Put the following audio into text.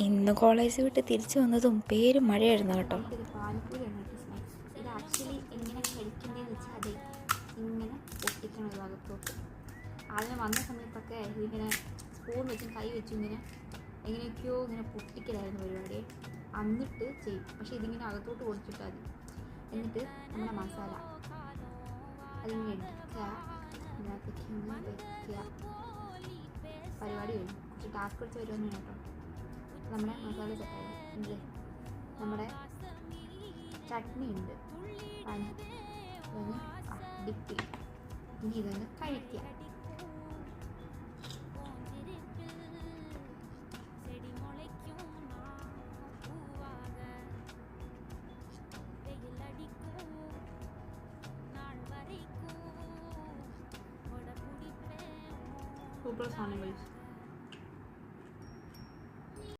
ഇന്ന് കോളേജ് വിട്ട് തിരിച്ചു വന്നതും പേരും മഴയായിരുന്നു കേട്ടോ. ഇത് പാനിപ്പൂരിയാണ് കേട്ടോ സ്നാക്സ്. ഇത് ആക്ച്വലി എങ്ങനെ കഴിക്കേണ്ടതെന്ന് വെച്ചാൽ അതെ ഇങ്ങനെ പൊട്ടിക്കണം ഇത് അകത്തോട്ട്. ആദ്യം വന്ന സമയത്തൊക്കെ ഇതിങ്ങനെ സ്പൂൺ വെച്ചും കൈ വെച്ചും ഇങ്ങനെ എങ്ങനെയൊക്കെയോ ഇങ്ങനെ പൊട്ടിക്കലായിരുന്നു പരിപാടി. എന്നിട്ട് ചെയ്യും. പക്ഷേ ഇതിങ്ങനെ അകത്തോട്ട് പൊടിച്ചിട്ടാൽ മതി. എന്നിട്ട് നമ്മുടെ മസാല അതിങ്ങനെ എടുക്കുക, ഇതിനകത്തേക്ക് ഇങ്ങനെ വെക്കുക. പരിപാടി വരും. കുറച്ച് ടാസ്ക് പിടിച്ച് വരുമെന്ന് കേട്ടോ. നമ്മുടെ മസാല സെറ്റായി ഇല്ലേ? നമ്മുടെ ചട്നി ഉണ്ട്, ഇതൊന്ന് ഡിപ്പ് ചെയ്യും. ഇനി ഇതൊന്ന് കഴിക്കുക. സൂപ്പർ സാധനം കഴിച്ചു.